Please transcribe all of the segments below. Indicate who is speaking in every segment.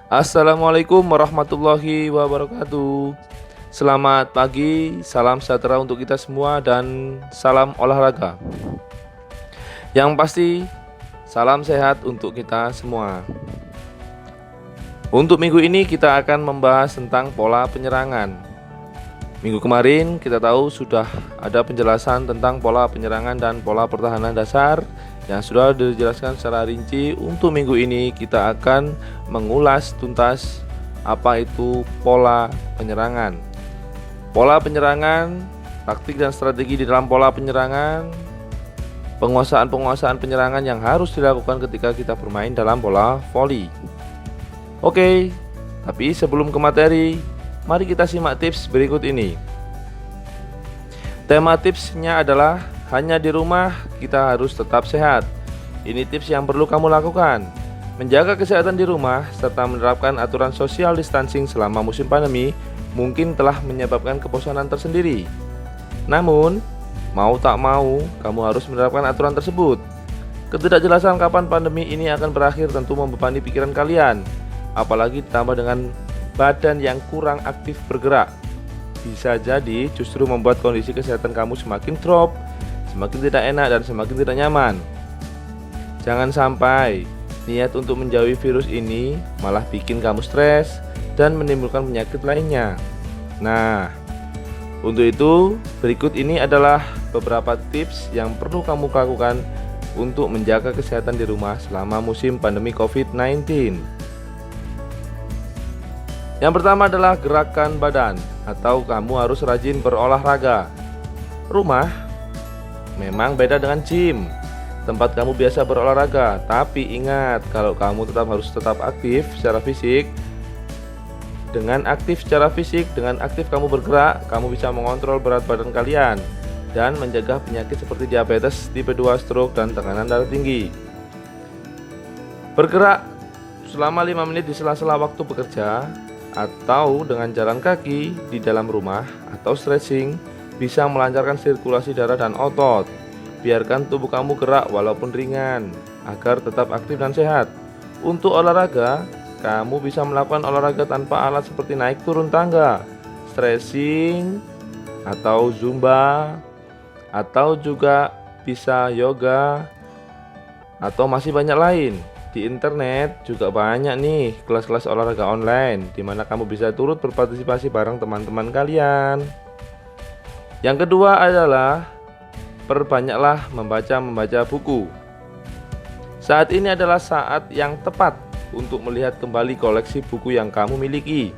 Speaker 1: Assalamualaikum warahmatullahi wabarakatuh. Selamat pagi, salam sejahtera untuk kita semua dan salam olahraga. Yang pasti, salam sehat untuk kita semua. Untuk minggu ini kita akan membahas tentang pola penyerangan. Minggu kemarin kita tahu sudah ada penjelasan tentang pola penyerangan dan pola pertahanan dasar yang sudah dijelaskan secara rinci. Untuk minggu ini kita akan mengulas tuntas apa itu pola penyerangan. Pola penyerangan, taktik dan strategi di dalam pola penyerangan, penguasaan penyerangan yang harus dilakukan ketika kita bermain dalam bola voli. Oke, tapi sebelum ke materi, mari kita simak tips berikut ini. Tema tipsnya adalah hanya di rumah kita harus tetap sehat. Ini tips yang perlu kamu lakukan. Menjaga kesehatan di rumah serta menerapkan aturan social distancing selama musim pandemi mungkin telah menyebabkan kebosanan tersendiri. Namun, mau tak mau, kamu harus menerapkan aturan tersebut. Ketidakjelasan kapan pandemi ini akan berakhir tentu membebani pikiran kalian, apalagi ditambah dengan badan yang kurang aktif bergerak. Bisa jadi justru membuat kondisi kesehatan kamu semakin drop, semakin tidak enak dan semakin tidak nyaman. Jangan sampai niat untuk menjauhi virus ini malah bikin kamu stres dan menimbulkan penyakit lainnya. Nah, untuk itu berikut ini adalah beberapa tips yang perlu kamu lakukan untuk menjaga kesehatan di rumah selama musim pandemi COVID-19. Yang pertama adalah gerakan badan, atau kamu harus rajin berolahraga. Rumah memang beda dengan gym, tempat kamu biasa berolahraga. Tapi ingat, kalau kamu harus tetap aktif secara fisik. Dengan aktif secara fisik, dengan aktif kamu bergerak, kamu bisa mengontrol berat badan kalian dan mencegah penyakit seperti diabetes, tipe 2, stroke, dan tekanan darah tinggi. Bergerak selama 5 menit di sela-sela waktu bekerja atau dengan jalan kaki di dalam rumah atau stretching bisa melancarkan sirkulasi darah dan otot. Biarkan tubuh kamu gerak walaupun ringan agar tetap aktif dan sehat. Untuk olahraga, kamu bisa melakukan olahraga tanpa alat seperti naik turun tangga, stretching, atau zumba, atau juga bisa yoga, atau masih banyak lain. Di internet juga banyak nih kelas-kelas olahraga online di mana kamu bisa turut berpartisipasi bareng teman-teman kalian. Yang kedua adalah perbanyaklah membaca buku. Saat ini adalah saat yang tepat untuk melihat kembali koleksi buku yang kamu miliki.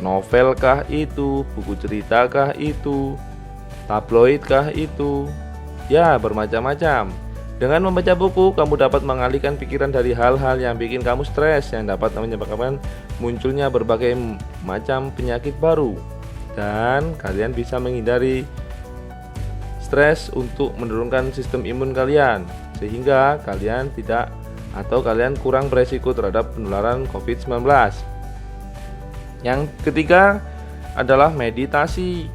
Speaker 1: Novelkah itu, buku ceritakah itu, tabloidkah itu, ya bermacam-macam. Dengan membaca buku, kamu dapat mengalihkan pikiran dari hal-hal yang bikin kamu stres, yang dapat menyebabkan munculnya berbagai macam penyakit baru. Dan kalian bisa menghindari stres untuk menurunkan sistem imun kalian, sehingga kalian kurang beresiko terhadap penularan COVID-19. Yang ketiga adalah meditasi.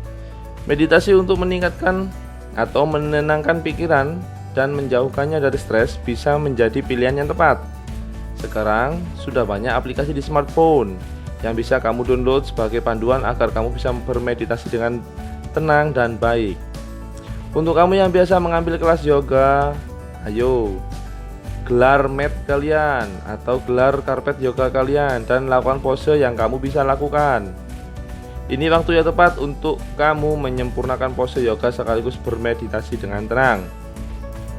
Speaker 1: Meditasi untuk meningkatkan atau menenangkan pikiran dan menjauhkannya dari stres bisa menjadi pilihan yang tepat. Sekarang sudah banyak aplikasi di smartphone yang bisa kamu download sebagai panduan agar kamu bisa bermeditasi dengan tenang dan baik. Untuk kamu yang biasa mengambil kelas yoga, ayo gelar mat kalian atau gelar karpet yoga kalian dan lakukan pose yang kamu bisa lakukan. Ini waktu yang tepat untuk kamu menyempurnakan pose yoga sekaligus bermeditasi dengan tenang.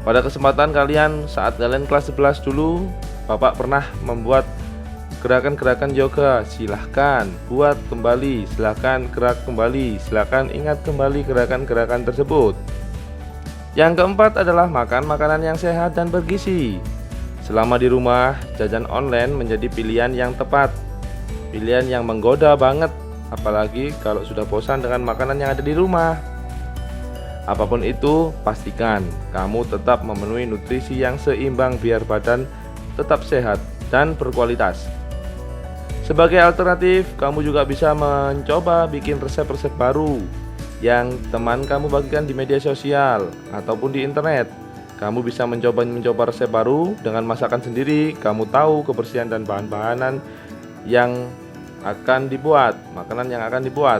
Speaker 1: Pada kesempatan kalian saat kalian kelas 11 dulu, Bapak pernah membuat gerakan-gerakan yoga. Silahkan buat kembali, silahkan gerak kembali, silahkan ingat kembali gerakan-gerakan tersebut. Yang keempat adalah makan makanan yang sehat dan bergizi. Selama di rumah, jajan online menjadi pilihan yang tepat. Pilihan yang menggoda banget, apalagi kalau sudah bosan dengan makanan yang ada di rumah. Apapun itu, pastikan kamu tetap memenuhi nutrisi yang seimbang biar badan tetap sehat dan berkualitas. Sebagai alternatif, kamu juga bisa mencoba bikin resep-resep baru yang teman kamu bagikan di media sosial ataupun di internet. Kamu bisa mencoba resep baru dengan masakan sendiri. Kamu tahu kebersihan dan bahan-bahanan yang akan dibuat, makanan yang akan dibuat,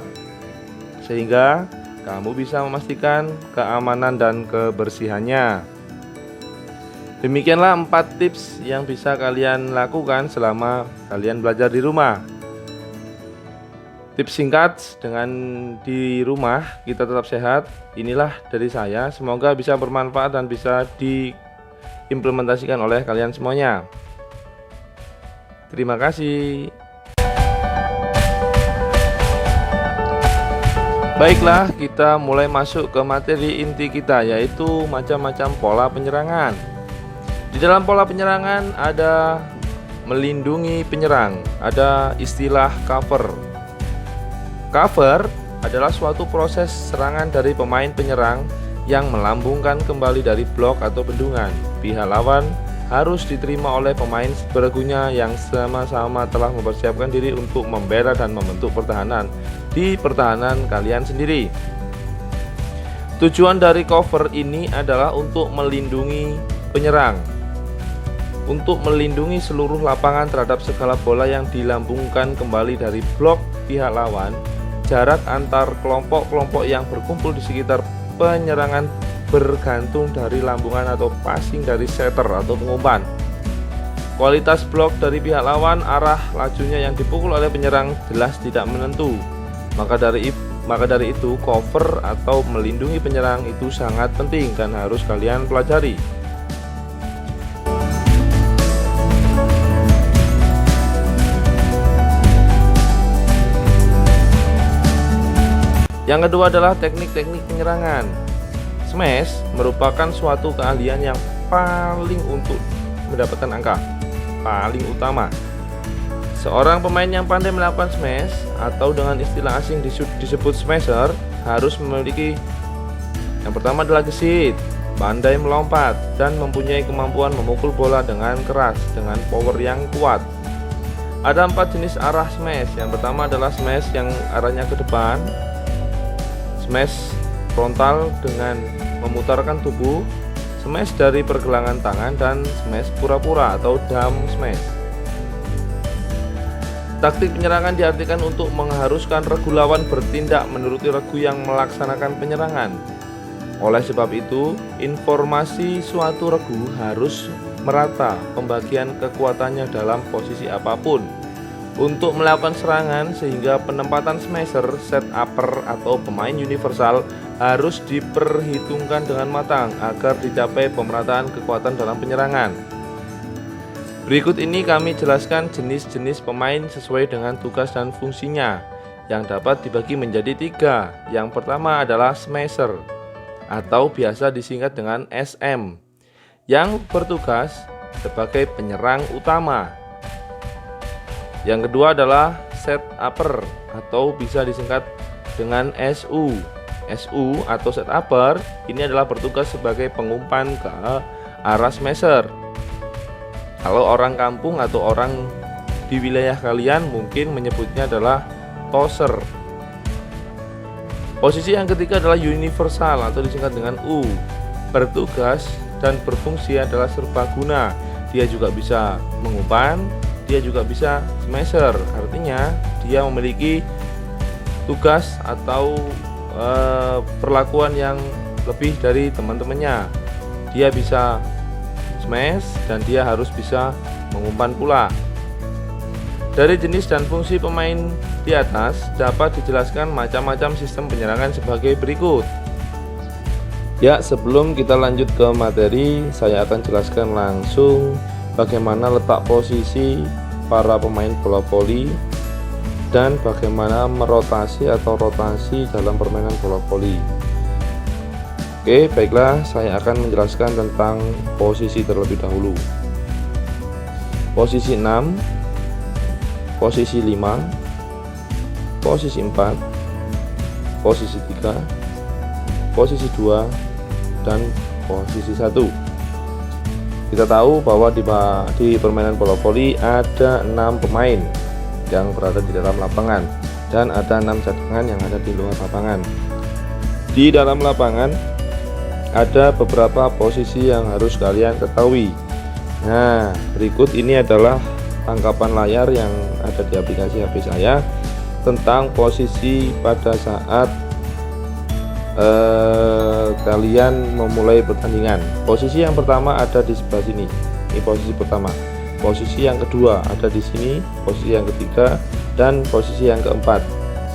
Speaker 1: sehingga kamu bisa memastikan keamanan dan kebersihannya. Demikianlah 4 tips yang bisa kalian lakukan selama kalian belajar di rumah. Tips singkat dengan di rumah kita tetap sehat, inilah dari saya. Semoga bisa bermanfaat dan bisa diimplementasikan oleh kalian semuanya. Terima kasih. Baiklah, kita mulai masuk ke materi inti kita, yaitu macam-macam pola penyerangan. Di dalam pola penyerangan ada melindungi penyerang, ada istilah cover. Cover adalah suatu proses serangan dari pemain penyerang yang melambungkan kembali dari blok atau bendungan. Pihak lawan harus diterima oleh pemain bergunya yang sama-sama telah mempersiapkan diri untuk membela dan membentuk pertahanan di pertahanan kalian sendiri. Tujuan dari cover ini adalah untuk melindungi penyerang, untuk melindungi seluruh lapangan terhadap segala bola yang dilambungkan kembali dari blok pihak lawan. Jarak antar kelompok-kelompok yang berkumpul di sekitar penyerangan bergantung dari lambungan atau passing dari setter atau pengumpan. Kualitas blok dari pihak lawan, arah lajunya yang dipukul oleh penyerang jelas tidak menentu. Maka dari itu cover atau melindungi penyerang itu sangat penting dan harus kalian pelajari. Yang kedua adalah teknik-teknik penyerangan. Smash merupakan suatu keahlian yang paling untuk mendapatkan angka, paling utama. Seorang pemain yang pandai melakukan smash atau dengan istilah asing disebut smasher harus memiliki, yang pertama adalah gesit, pandai melompat, dan mempunyai kemampuan memukul bola dengan keras dengan power yang kuat. Ada 4 jenis arah smash. Yang pertama adalah smash yang arahnya ke depan, smash frontal dengan memutarkan tubuh, smash dari pergelangan tangan, dan smash pura-pura atau dumb smash. Taktik penyerangan diartikan untuk mengharuskan regu lawan bertindak menuruti regu yang melaksanakan penyerangan. Oleh sebab itu, informasi suatu regu harus merata pembagian kekuatannya dalam posisi apapun untuk melakukan serangan, sehingga penempatan smasher, set upper atau pemain universal harus diperhitungkan dengan matang agar dicapai pemerataan kekuatan dalam penyerangan. Berikut ini kami jelaskan jenis-jenis pemain sesuai dengan tugas dan fungsinya yang dapat dibagi menjadi 3. Yang pertama adalah smasher atau biasa disingkat dengan SM, yang bertugas sebagai penyerang utama. Yang kedua adalah set upper atau bisa disingkat dengan SU. SU atau set upper ini adalah bertugas sebagai pengumpan ke arah smasher. Kalau orang kampung atau orang di wilayah kalian mungkin menyebutnya adalah tosser. Posisi yang ketiga adalah universal atau disingkat dengan U. Bertugas dan berfungsi adalah serbaguna. Dia juga bisa mengumpan, dia juga bisa smasher. Artinya dia memiliki tugas atau perlakuan yang lebih dari teman-temannya. Dia bisa smash dan dia harus bisa mengumpan pula. Dari jenis dan fungsi pemain di atas dapat dijelaskan macam-macam sistem penyerangan sebagai berikut. Ya, sebelum kita lanjut ke materi, saya akan jelaskan langsung bagaimana letak posisi para pemain bola voli dan bagaimana merotasi atau rotasi dalam permainan bola voli. Oke, baiklah, saya akan menjelaskan tentang posisi terlebih dahulu. posisi 6, posisi 5, posisi 4, posisi 3, posisi 2, dan posisi 1. Kita tahu bahwa di permainan bola voli ada 6 pemain yang berada di dalam lapangan dan ada 6 cadangan yang ada di luar lapangan. Di dalam lapangan ada beberapa posisi yang harus kalian ketahui. Nah, berikut ini adalah tangkapan layar yang ada di aplikasi HP saya tentang posisi pada saat kalian memulai pertandingan. Posisi yang pertama ada di sebelah sini. Ini posisi pertama. Posisi yang kedua ada di sini, posisi yang ketiga, dan posisi yang keempat.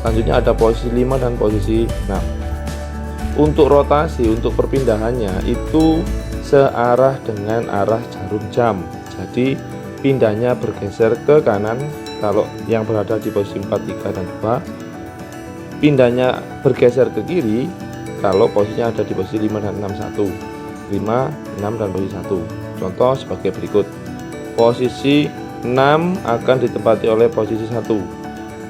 Speaker 1: Selanjutnya ada posisi 5 dan posisi 6. Untuk rotasi, untuk perpindahannya itu searah dengan arah jarum jam. Jadi pindahnya bergeser ke kanan kalau yang berada di posisi 4, 3, dan 2. Pindahnya bergeser ke kiri kalau posisinya ada di posisi 5 dan 6, 1, 5, 6, dan posisi 1. Contoh sebagai berikut. Posisi 6 akan ditempati oleh posisi 1.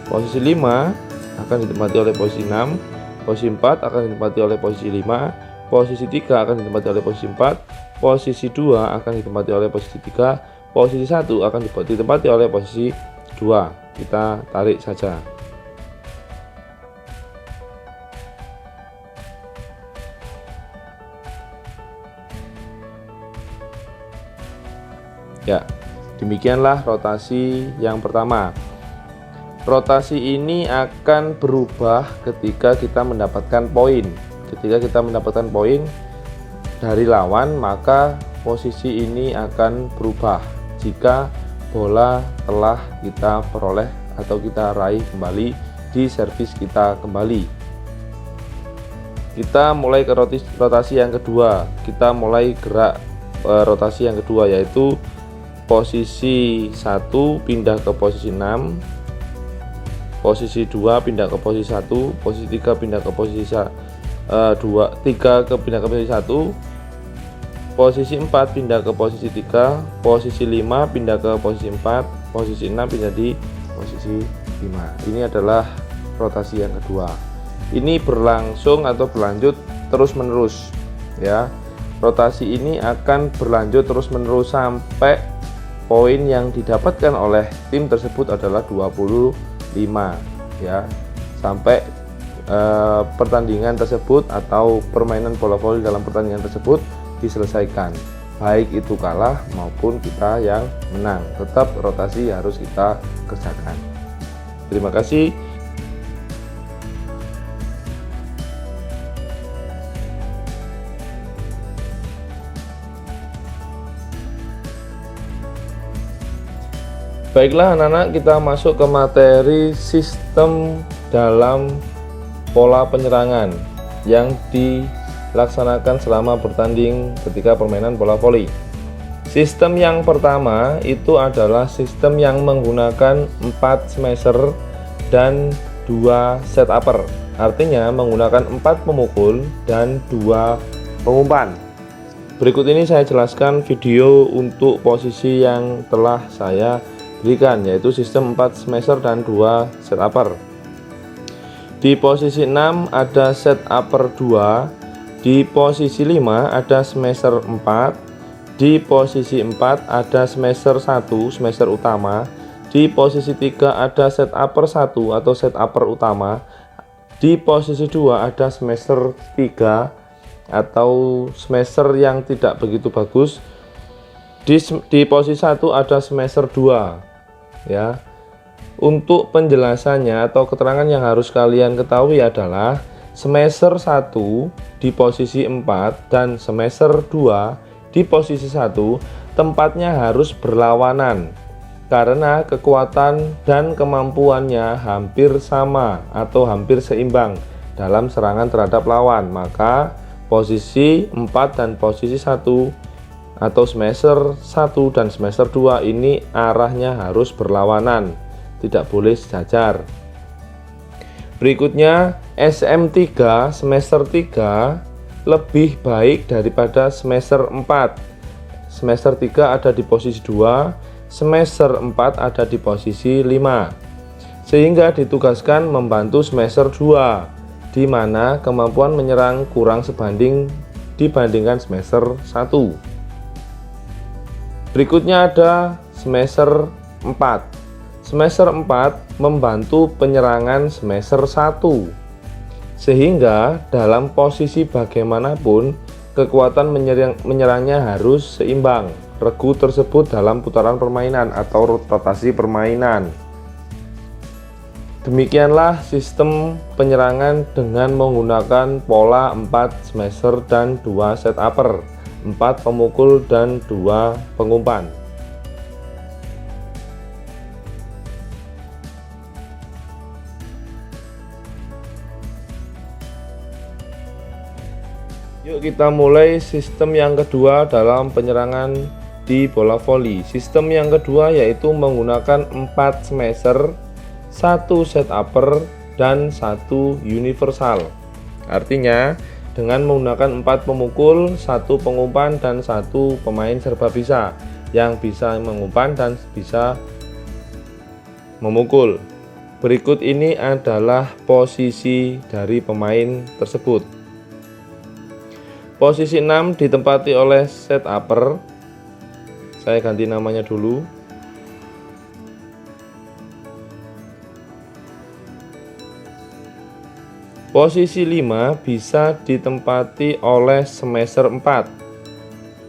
Speaker 1: Posisi 5 akan ditempati oleh posisi 6. Posisi 4 akan ditempati oleh posisi 5. Posisi 3 akan ditempati oleh posisi 4. Posisi 2 akan ditempati oleh posisi 3. Posisi 1 akan ditempati oleh posisi 2. Kita tarik saja. Ya, demikianlah rotasi yang pertama. Rotasi ini akan berubah ketika kita mendapatkan poin. Ketika kita mendapatkan poin dari lawan, maka posisi ini akan berubah jika bola telah kita peroleh atau kita raih kembali di servis kita kembali. Kita mulai ke rotasi yang kedua. Kita mulai gerak rotasi yang kedua, yaitu posisi 1 pindah ke posisi 6, posisi 2 pindah ke posisi 1, posisi 3 pindah ke posisi 3 pindah ke posisi 1, posisi 4 pindah ke posisi 3, posisi 5 pindah ke posisi 4, posisi 6 pindah di posisi 5. Ini adalah rotasi yang kedua. Ini berlangsung atau berlanjut terus menerus, ya. Rotasi ini akan berlanjut terus menerus sampai poin yang didapatkan oleh tim tersebut adalah 25, ya, sampai pertandingan tersebut atau permainan bola voli dalam pertandingan tersebut diselesaikan, baik itu kalah maupun kita yang menang. Tetap rotasi harus kita kerjakan. Terima kasih. Baiklah anak-anak, kita masuk ke materi sistem dalam pola penyerangan yang dilaksanakan selama bertanding ketika permainan bola voli. Sistem yang pertama itu adalah sistem yang menggunakan 4 smasher dan 2 set upper. Artinya menggunakan 4 pemukul dan 2 pengumpan. Berikut ini saya jelaskan video untuk posisi yang telah saya berikan, yaitu sistem 4 smasher dan 2 set upper. Di posisi 6 ada set upper 2, di posisi 5 ada smasher 4, di posisi 4 ada smasher 1, smasher utama, di posisi 3 ada set upper 1 atau set upper utama, di posisi 2 ada smasher 3 atau smasher yang tidak begitu bagus, di posisi 1 ada smasher 2. Ya, untuk penjelasannya atau keterangan yang harus kalian ketahui adalah smasher 1 di posisi 4 dan smasher 2 di posisi 1 tempatnya harus berlawanan karena kekuatan dan kemampuannya hampir sama atau hampir seimbang dalam serangan terhadap lawan. Maka posisi 4 dan posisi 1 atau smasher 1 dan smasher 2 ini arahnya harus berlawanan, tidak boleh sejajar. Berikutnya SM3, smasher 3 lebih baik daripada smasher 4. Smasher 3 ada di posisi 2, semester 4 ada di posisi 5, sehingga ditugaskan membantu semester 2, di mana kemampuan menyerang kurang sebanding dibandingkan semester 1. Berikutnya ada semester 4. Semester 4 membantu penyerangan semester 1, sehingga dalam posisi bagaimanapun kekuatan menyerangnya harus seimbang regu tersebut dalam putaran permainan atau rotasi permainan. Demikianlah sistem penyerangan dengan menggunakan pola 4 smasher dan 2 set upper, 4 pemukul dan 2 pengumpan. Yuk kita mulai sistem yang kedua dalam penyerangan di bola voli. Sistem yang kedua yaitu menggunakan 4 smasher, 1 set upper, dan 1 universal. Artinya dengan menggunakan 4 pemukul, 1 pengumpan, dan 1 pemain serba bisa yang bisa mengumpan dan bisa memukul. Berikut ini adalah posisi dari pemain tersebut. Posisi 6 ditempati oleh set upper. Saya ganti namanya dulu. Posisi 5 bisa ditempati oleh smasher 4.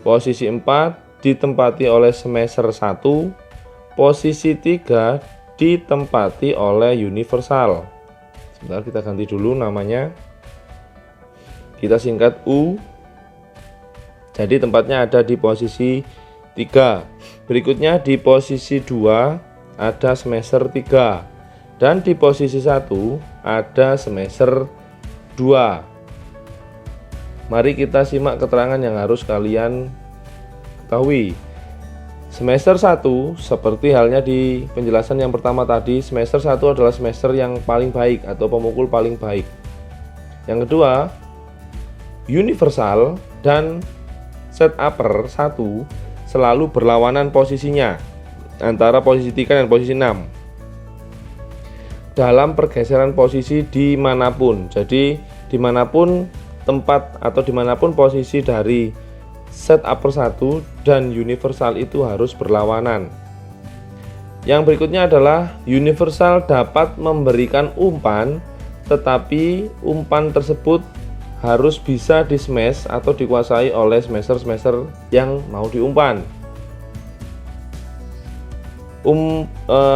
Speaker 1: Posisi 4 ditempati oleh smasher 1. Posisi 3 ditempati oleh universal. Sebentar, kita ganti dulu namanya. Kita singkat U. Jadi tempatnya ada di posisi 3. Berikutnya di posisi 2 ada smasher 3, dan di posisi 1 ada smasher 2. Mari kita simak keterangan yang harus kalian ketahui. Smasher 1 seperti halnya di penjelasan yang pertama tadi, smasher 1 adalah smasher yang paling baik atau pemukul paling baik. Yang kedua, universal dan set upper 1 selalu berlawanan posisinya antara posisi 3 dan posisi 6 dalam pergeseran posisi dimanapun. Jadi dimanapun tempat atau dimanapun posisi dari set upper 1 dan universal itu harus berlawanan. Yang berikutnya adalah universal dapat memberikan umpan, tetapi umpan tersebut harus bisa di smash atau dikuasai oleh smasher yang mau diumpan.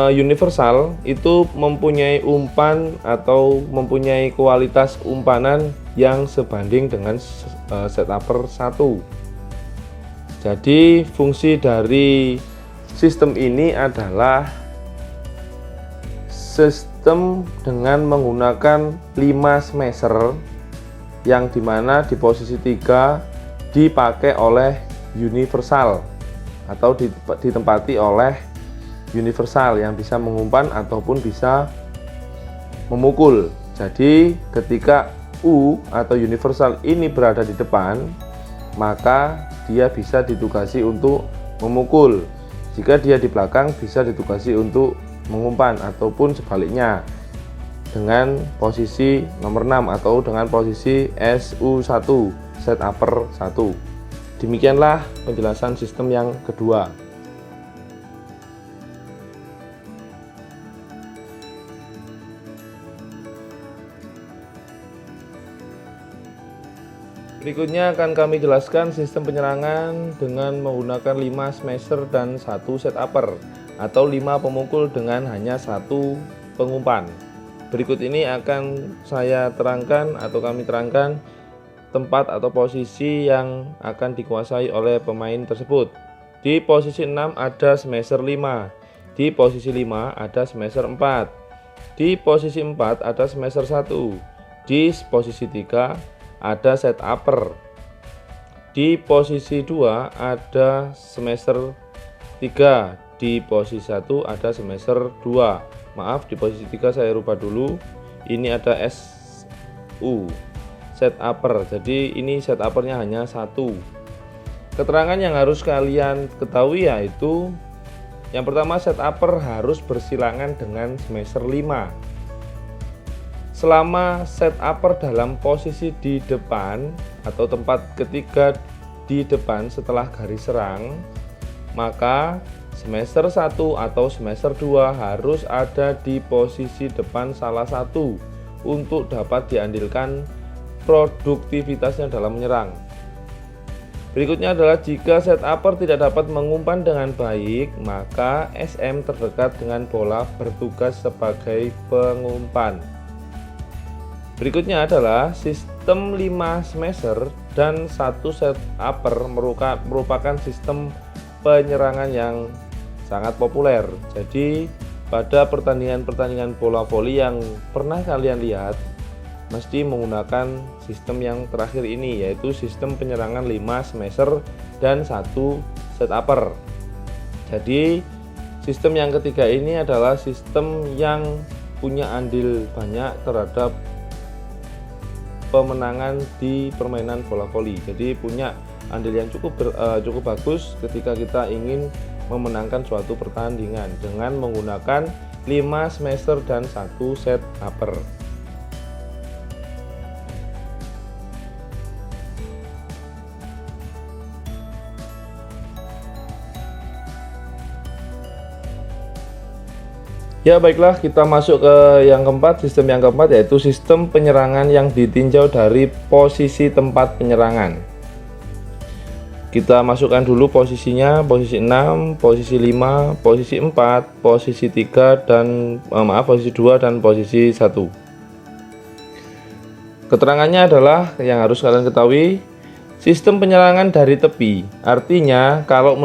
Speaker 1: Universal itu mempunyai umpan atau mempunyai kualitas umpanan yang sebanding dengan set upper 1. Jadi fungsi dari sistem ini adalah sistem dengan menggunakan 5 smasher, yang dimana di posisi 3 dipakai oleh universal atau ditempati oleh universal yang bisa mengumpan ataupun bisa memukul. Jadi ketika U atau universal ini berada di depan, maka dia bisa ditugasi untuk memukul. Jika dia di belakang, bisa ditugasi untuk mengumpan ataupun sebaliknya dengan posisi nomor 6 atau dengan posisi SU1, set upper 1. Demikianlah penjelasan sistem yang kedua. Berikutnya akan kami jelaskan sistem penyerangan dengan menggunakan 5 smasher dan 1 set upper atau 5 pemukul dengan hanya 1 pengumpan. Berikut ini akan saya terangkan atau kami terangkan tempat atau posisi yang akan dikuasai oleh pemain tersebut. Di posisi 6 ada smasher 5, di posisi 5 ada smasher 4, di posisi 4 ada smasher 1, di posisi 3 ada set upper, di posisi 2 ada smasher 3, di posisi 1 ada smasher 2. Maaf, di posisi 3 saya rubah dulu. Ini ada SU, set upper. Jadi ini set uppernya hanya 1. Keterangan yang harus kalian ketahui yaitu Yang pertama, set upper harus bersilangan dengan semester 5. Selama set upper dalam posisi di depan atau tempat ketiga di depan setelah garis serang, maka semester 1 atau semester 2 harus ada di posisi depan salah satu untuk dapat diandilkan produktivitasnya dalam menyerang. Berikutnya adalah jika set upper tidak dapat mengumpan dengan baik, maka SM terdekat dengan bola bertugas sebagai pengumpan. Berikutnya adalah sistem 5 smasher dan 1 set upper merupakan sistem penyerangan yang sangat populer. Jadi pada pertandingan-pertandingan bola voli yang pernah kalian lihat, mesti menggunakan sistem yang terakhir ini, yaitu sistem penyerangan 5 smasher dan 1 set upper. Jadi sistem yang ketiga ini adalah sistem yang punya andil banyak terhadap pemenangan di permainan bola voli. Jadi punya andil yang cukup bagus ketika kita ingin memenangkan suatu pertandingan dengan menggunakan 5 smasher dan 1 set upper. Ya baiklah, kita masuk ke yang keempat, sistem yang keempat yaitu sistem penyerangan yang ditinjau dari posisi tempat penyerangan. Kita masukkan dulu posisinya, posisi 6, posisi 5, posisi 4, posisi 3 dan posisi 2 dan posisi 1. Keterangannya adalah yang harus kalian ketahui, sistem penyerangan dari tepi. Artinya kalau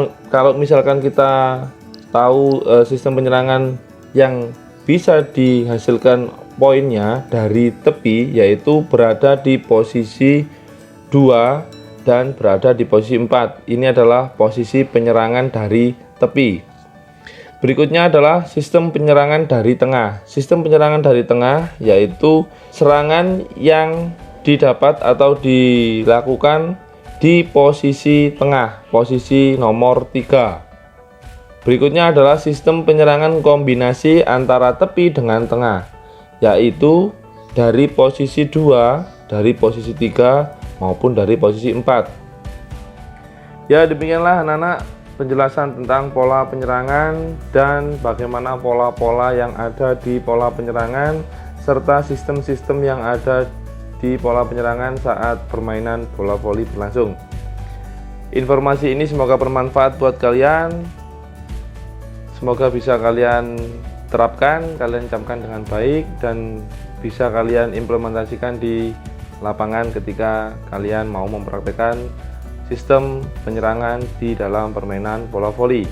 Speaker 1: misalkan kita tahu sistem penyerangan yang bisa dihasilkan poinnya dari tepi, yaitu berada di posisi 2 dan berada di posisi 4. Ini adalah posisi penyerangan dari tepi. Berikutnya adalah sistem penyerangan dari tengah. Sistem penyerangan dari tengah yaitu serangan yang didapat atau dilakukan di posisi tengah, posisi nomor 3. Berikutnya adalah sistem penyerangan kombinasi antara tepi dengan tengah, yaitu dari posisi 2, dari posisi 3, maupun dari posisi 4. Ya, demikianlah anak-anak penjelasan tentang pola penyerangan dan bagaimana pola-pola yang ada di pola penyerangan serta sistem-sistem yang ada di pola penyerangan saat permainan bola voli berlangsung. Informasi ini semoga bermanfaat buat kalian. Semoga bisa kalian terapkan, kalian camkan dengan baik dan bisa kalian implementasikan di lapangan ketika kalian mau mempraktekkan sistem penyerangan di dalam permainan bola voli.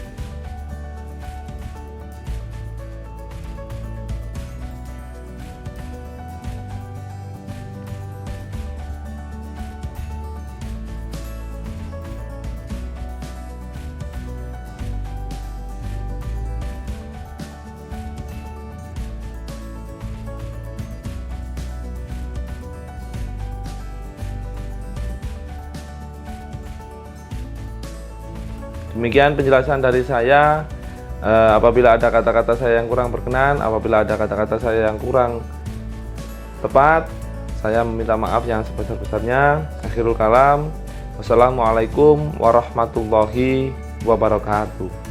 Speaker 1: Demikian penjelasan dari saya. Apabila ada kata-kata saya yang kurang berkenan, apabila ada kata-kata saya yang kurang tepat, saya meminta maaf yang sebesar-besarnya. Akhirul kalam. Wassalamualaikum warahmatullahi wabarakatuh.